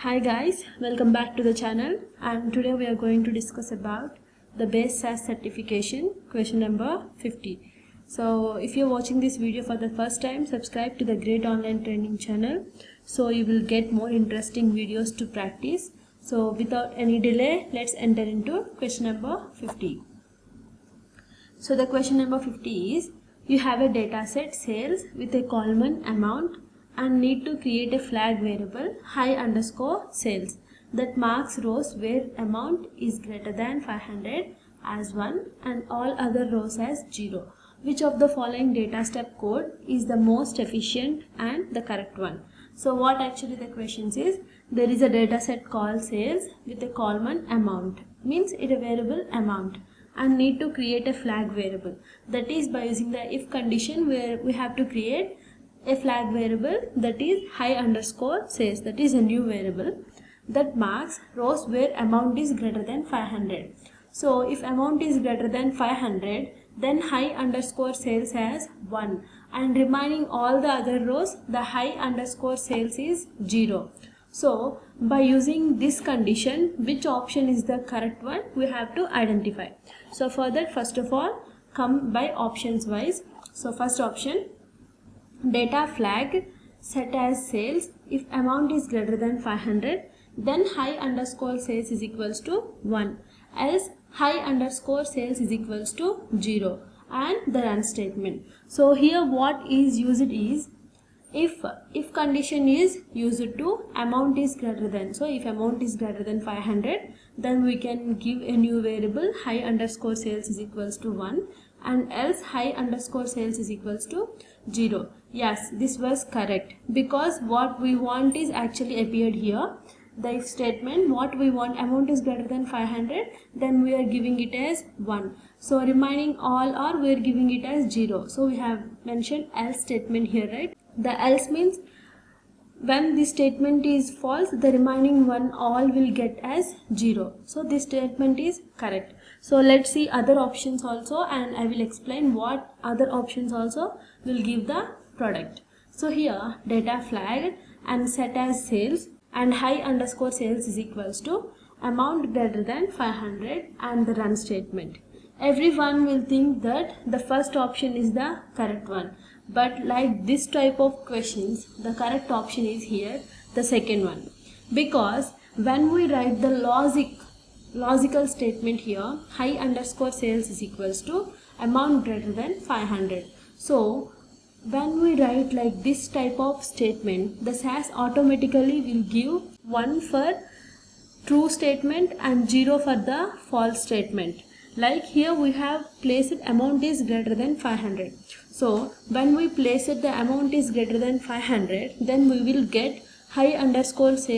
Hi guys, welcome back to the channel, and today we are going to discuss about the base SAS certification question number 50. So if you're watching this video for the first time, subscribe to the Great Online Training channel so you will get more interesting videos to practice. So without any delay, let's enter into question number 50. So the question number 50 is, you have a data set sales with a column amount and need to create a flag variable high_sales that marks rows where amount is greater than 500 as 1 and all other rows as 0. Which of the following data step code is the most efficient and the correct one? So what actually the question is, there is a data set called sales with a column amount, means it a variable amount, and need to create a flag variable. That is by using the if condition, where we have to create a flag variable that is high_sales, that is a new variable that marks rows where amount is greater than 500. So if amount is greater than 500, then high_sales has 1 and remaining all the other rows the high_sales is 0. So by using this condition, which option is the correct one, we have to identify. So for that, first of all, come by options wise. So first option, data flag set as sales if amount is greater than 500, then high_sales is equals to 1, else high_sales is equals to 0, and the run statement. So here what is used is, if condition is used to amount is greater than, so if amount is greater than 500, then we can give a new variable high_sales is equals to 1 and else high_sales is equals to 0. Yes, this was correct, because what we want is actually appeared here. The if statement, what we want, amount is greater than 500, then we are giving it as 1. So remaining all are, we are giving it as 0. So we have mentioned else statement here, right? The else means when this statement is false, the remaining one all will get as 0. So this statement is correct. So let's see other options also, and I will explain what other options also will give the product. So here data flag and set as sales and high_sales is equals to amount greater than 500 and the run statement. Everyone will think that the first option is the correct one, but like this type of questions, the correct option is here the second one, because when we write the logical statement here, high_sales is equals to amount greater than 500. So when we write like this type of statement, the SAS automatically will give 1 for true statement and 0 for the false statement. Like here we have placed amount is greater than 500. So when we place it the amount is greater than 500, then we will get high_sales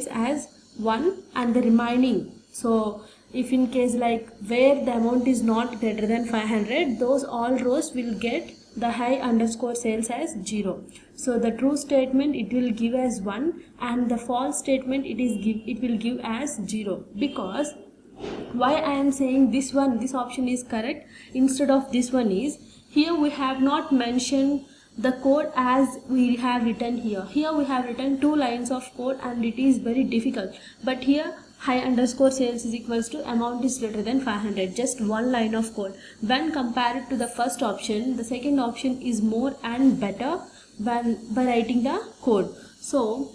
as 1 and the remaining. So if in case like where the amount is not greater than 500, those all rows will get the high_sales as 0. So the true statement it will give as 1 and the false statement it will give as 0. Because why I am saying this option is correct instead of this one is, here we have not mentioned the code as we have written here. Here we have written 2 lines of code and it is very difficult, but here high_sales is equals to amount is greater than 500, just 1 line of code. When compared to the first option, the second option is more and better by writing the code. So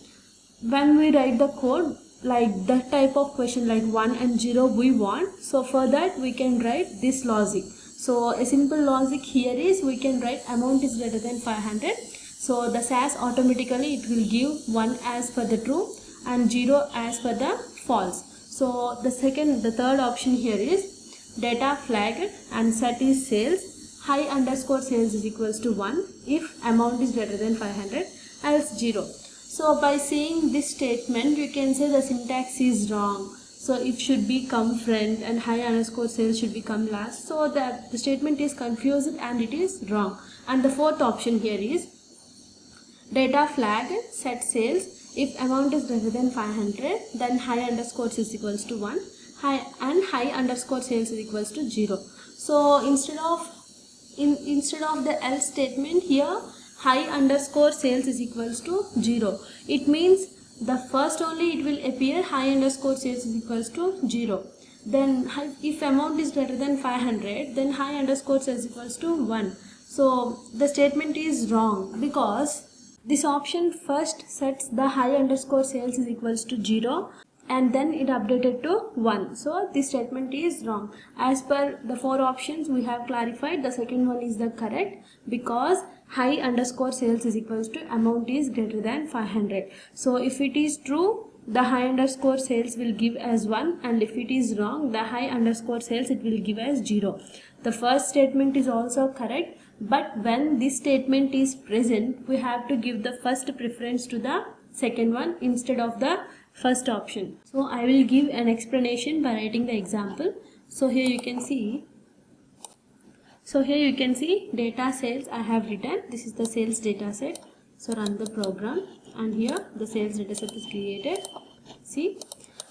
when we write the code like that type of question, like 1 and 0 we want, so for that we can write this logic. So a simple logic here is, we can write amount is greater than 500, so the SAS automatically it will give 1 as for the true and 0 as for the false. So the third option here is data flag and set is sales, high_sales is equals to 1 if amount is greater than 500, else 0. So by saying this statement, you can say the syntax is wrong. So if should be come front and high_sales should become last. So that the statement is confused and it is wrong. And the fourth option here is data flag set sales if amount is greater than 500, then high_sales is equals to 1 and high_sales is equals to 0. So instead of the else statement, here high underscore sales is equals to 0. It means the first only it will appear high underscore sales is equals to 0. Then if amount is greater than 500, then high underscore sales equals to 1. So the statement is wrong because this option first sets the high underscore sales is equals to 0 and then it updated to 1. So this statement is wrong. As per the 4 options we have clarified, the second one is the correct because high underscore sales is equals to amount is greater than 500. So if it is true, the high underscore sales will give as 1, and if it is wrong, the high underscore sales it will give as 0. The first statement is also correct, but when this statement is present, we have to give the first preference to the second one instead of the first option. So I will give an explanation by writing the example. So here you can see data sales I have written. This is the sales data set. So run the program and here the sales data set is created. See,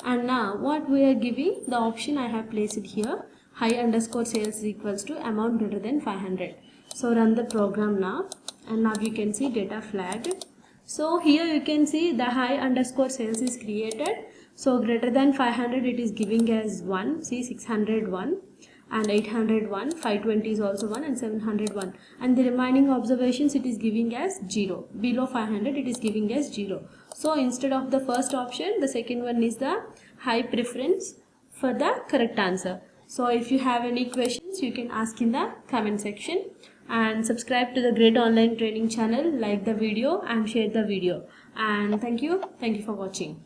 and now what we are giving, the option I have placed it here, high underscore sales is equals to amount greater than 500. So run the program now and now you can see data flagged. So here you can see the high underscore sales is created. So greater than 500 it is giving as 1. See, 601 and 801, 520 is also 1 and 701, and the remaining observations it is giving as 0. Below 500 it is giving as 0. So instead of the first option, the second one is the high preference for the correct answer. So if you have any questions, you can ask in the comment section, and subscribe to the Great Online Training channel, like the video and share the video, and thank you for watching.